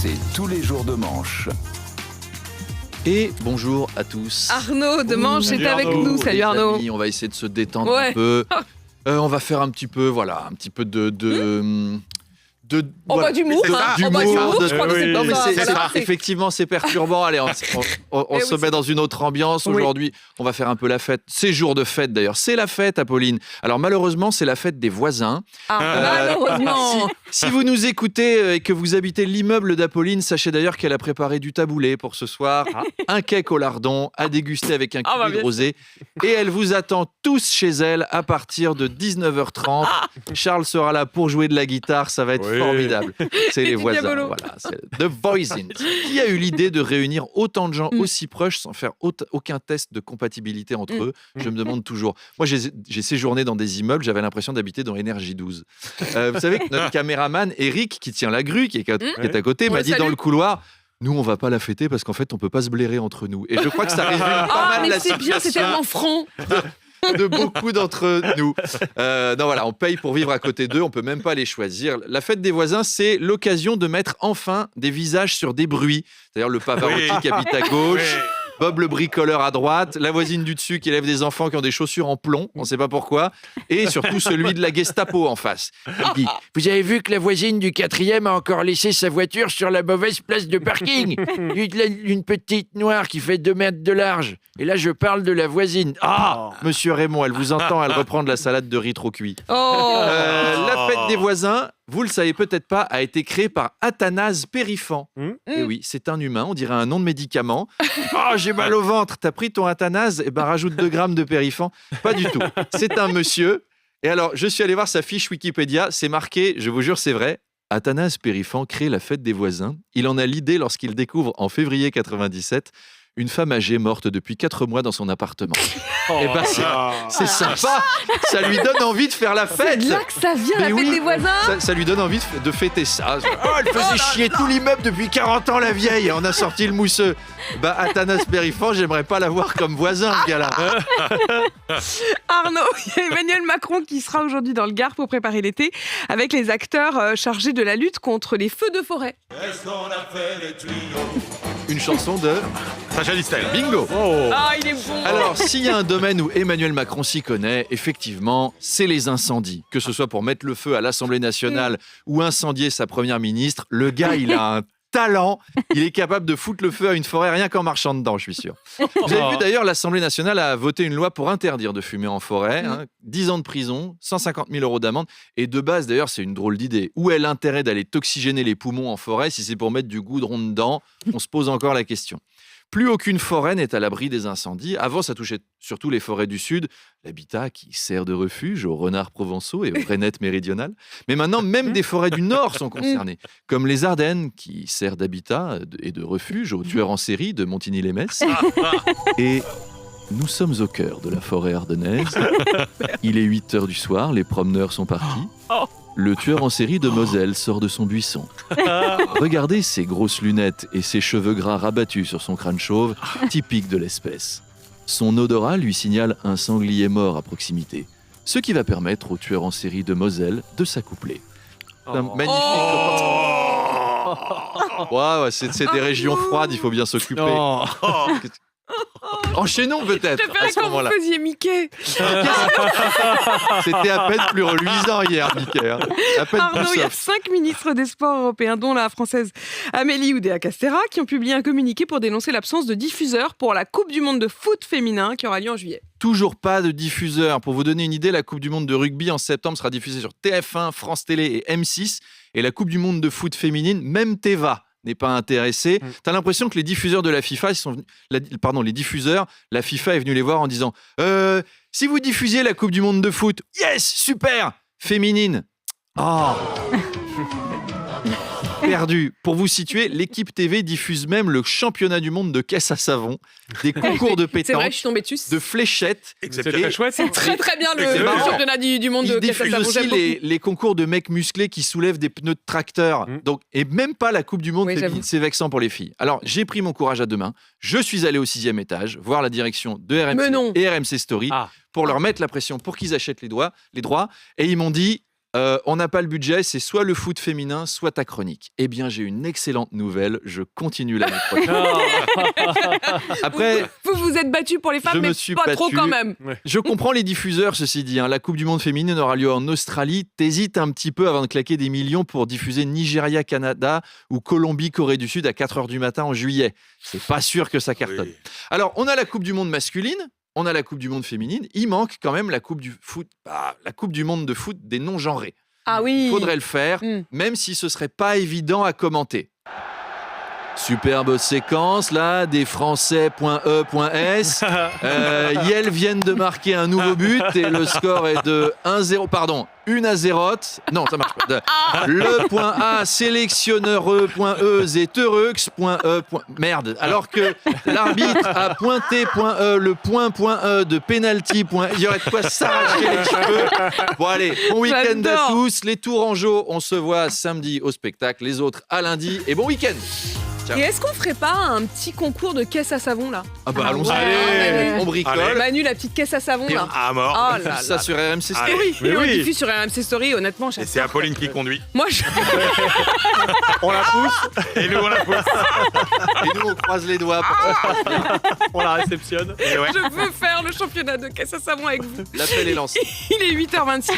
C'est tous les jours de manche. Et bonjour à tous. Arnaud de Manche est avec nous. Salut les Arnaud. amis, on va essayer de se détendre Ouais. un peu. On va faire un petit peu D'humour, d'humour, je crois que c'est Non, mais ça. Voilà. effectivement, c'est perturbant. Allez, on Eh se oui, met dans une autre ambiance. Oui. Aujourd'hui, on va faire un peu la fête. C'est jour de fête d'ailleurs. C'est la fête, Apolline. Alors malheureusement, c'est la fête des voisins. Malheureusement. Si vous nous écoutez et que vous habitez l'immeuble d'Apolline, sachez d'ailleurs qu'elle a préparé du taboulé pour ce soir. Un cake au lardon à déguster avec un kiwi de bien rosé. Et elle vous attend tous chez elle à partir de 19h30. Charles sera là pour jouer de la guitare. Ça va être formidable. C'est les du voisins. diabolo. Voilà, c'est The Voisins. Qui a eu l'idée de réunir autant de gens aussi proches sans faire aucun test de compatibilité entre eux? Je me demande toujours. Moi, j'ai séjourné dans des immeubles, j'avais l'impression d'habiter dans Énergie 12. Vous savez que notre caméraman, Eric, qui tient la grue, qui est à côté, m'a dit dans le couloir... Nous, on va pas la fêter parce qu'en fait, on peut pas se blairer entre nous. Et je crois que ça résume pas mal Mais la c'est bien, c'est situation tellement franc. de beaucoup d'entre nous. Non, voilà, on paye pour vivre à côté d'eux, on peut même pas les choisir. La fête des voisins, c'est l'occasion de mettre enfin des visages sur des bruits. C'est-à-dire le Pavarotti qui habite à gauche, Bob le bricoleur à droite, la voisine du dessus qui élève des enfants qui ont des chaussures en plomb, on ne sait pas pourquoi, et surtout celui de la Gestapo en face. Il dit « Vous avez vu que la voisine du 4e a encore laissé sa voiture sur la mauvaise place de parking. Une petite noire qui fait 2 mètres de large. Et là, je parle de la voisine. Ah, monsieur Raymond, elle vous entend, elle reprend de la salade de riz trop cuit. La fête des voisins, vous le savez peut-être pas, a été créée par Athanase Périfan. Et oui, c'est un humain, on dirait un nom de médicament. Oh, j'ai mal au ventre, t'as pris ton Athanase? Eh ben, rajoute 2 grammes de Périfan. Pas du tout. C'est un monsieur. Et alors, je suis allé voir sa fiche Wikipédia, c'est marqué, je vous jure, c'est vrai. Athanase Périfan crée la fête des voisins. Il en a l'idée lorsqu'il découvre en février 97 une femme âgée morte depuis 4 mois dans son appartement. Et ben c'est sympa, ça lui donne envie de faire la C'est fête. de là que ça vient, Mais la fête oui, des voisins. Ça lui donne envie de fêter ça. Oh, elle faisait chier tout l'immeuble depuis 40 ans, la vieille. On a sorti le mousseux. Bah, Athanase Périfan, j'aimerais pas l'avoir comme voisin, ce gars-là. Arnaud, il y a Emmanuel Macron qui sera aujourd'hui dans le Gard pour préparer l'été avec les acteurs chargés de la lutte contre les feux de forêt. Une chanson de Sacha Distel. Bingo. Ah, il est bon. Alors, s'il y a un domaine où Emmanuel Macron s'y connaît, effectivement, c'est les incendies. Que ce soit pour mettre le feu à l'Assemblée nationale ou incendier sa première ministre, le gars, il a un talent. Il est capable de foutre le feu à une forêt rien qu'en marchant dedans, je suis sûr. Vous avez vu d'ailleurs, l'Assemblée nationale a voté une loi pour interdire de fumer en forêt. 10 ans de prison, 150 000 euros d'amende. Et de base, d'ailleurs, c'est une drôle d'idée. Où est l'intérêt d'aller toxygéner les poumons en forêt si c'est pour mettre du goudron dedans? On se pose encore la question. Plus aucune forêt n'est à l'abri des incendies. Avant, ça touchait surtout les forêts du Sud, l'habitat qui sert de refuge aux renards provençaux et aux rainettes méridionales. Mais maintenant, même des forêts du Nord sont concernées, comme les Ardennes, qui sert d'habitat et de refuge aux tueurs en série de Montigny-lès-Metz. Et nous sommes au cœur de la forêt ardennaise. Il est 8h du soir, les promeneurs sont partis. Le tueur en série de Moselle sort de son buisson. Regardez ses grosses lunettes et ses cheveux gras rabattus sur son crâne chauve, typique de l'espèce. Son odorat lui signale un sanglier mort à proximité, ce qui va permettre au tueur en série de Moselle de s'accoupler. C'est un magnifique. Ouais, c'est des régions froides, il faut bien s'occuper. Enchaînons peut-être Je à préfère ce quand vous moment-là. faisiez Mickey. C'était à peine plus reluisant hier, Mickey. À peine Arnaud, plus il y a soft. 5 ministres des Sports européens, dont la française Amélie Oudéa-Castéra, qui ont publié un communiqué pour dénoncer l'absence de diffuseurs pour la Coupe du Monde de foot féminin qui aura lieu en juillet. Toujours pas de diffuseur. Pour vous donner une idée, la Coupe du Monde de rugby en septembre sera diffusée sur TF1, France Télé et M6. Et la Coupe du Monde de foot féminine, même Teva n'est pas intéressé. T'as l'impression que les diffuseurs de la FIFA, les diffuseurs, la FIFA est venue les voir en disant si vous diffusiez la Coupe du Monde de foot, yes, super, féminine. Oh. Perdu. Pour vous situer, l'équipe TV diffuse même le championnat du monde de caisse à savon, des concours de C'est vrai, pétanque, je suis tombée dessus. de fléchettes. C'est très chouette. C'est très très bien C'est le marrant. championnat du monde de Ils caisse à diffusent savon. aussi J'aime beaucoup. les concours de mecs musclés qui soulèvent des pneus de tracteur. Donc, et même pas la Coupe du Monde Oui, féminine, j'avoue. c'est vexant pour les filles. Alors, j'ai pris mon courage à deux mains. Je suis allé au 6e étage, voir la direction de Mais non. RMC et RMC Story Ah. pour leur mettre la pression pour qu'ils achètent les droits. Et ils m'ont dit On n'a pas le budget, c'est soit le foot féminin, soit ta chronique. Eh bien, j'ai une excellente nouvelle, je continue l'année prochaine. Après, Vous vous êtes battu pour les femmes, je mais me suis pas trop battu. quand même. Je comprends les diffuseurs, ceci dit. La Coupe du Monde féminine aura lieu en Australie. T'hésites un petit peu avant de claquer des millions pour diffuser Nigeria-Canada ou Colombie-Corée du Sud à 4h du matin en juillet. C'est pas sûr que ça cartonne. Oui. Alors, on a la Coupe du Monde masculine, on a la Coupe du Monde féminine. Il manque quand même la Coupe du foot, la Coupe du Monde de foot des non-genrés. Ah oui. Il faudrait le faire, même si ce serait pas évident à commenter. Superbe séquence là, des Français.e.s. Yel viennent de marquer un nouveau but et le score est de 1-0. Pardon, 1-0. Non, ça marche pas. Le point A, sélectionneur.e et heureux.e. Merde. Alors que l'arbitre a pointé.e, le point.e de penalty. Il y aurait de quoi s'arracher les cheveux. Bon, allez, bon week-end à J'adore. tous. Les Tourangeaux, on se voit samedi au spectacle. Les autres à lundi. Et bon week-end. Et est-ce qu'on ferait pas un petit concours de caisse à savon là? Ah bah allons-y. Allez. On bricole. Allez. Manu, la petite caisse à savon Et là. À mort. Oh On là diffuse ça là. sur RMC Story. Allez. Oui, on oui. diffuse sur RMC Story, honnêtement. Et j'adore. c'est Apolline qui conduit. Moi, je... On la pousse, Et nous, on la pousse. Et nous, on croise les doigts. on la réceptionne. Et ouais. je veux faire le championnat de caisse à savon avec vous. L'appel est lancé. Il est 8h26.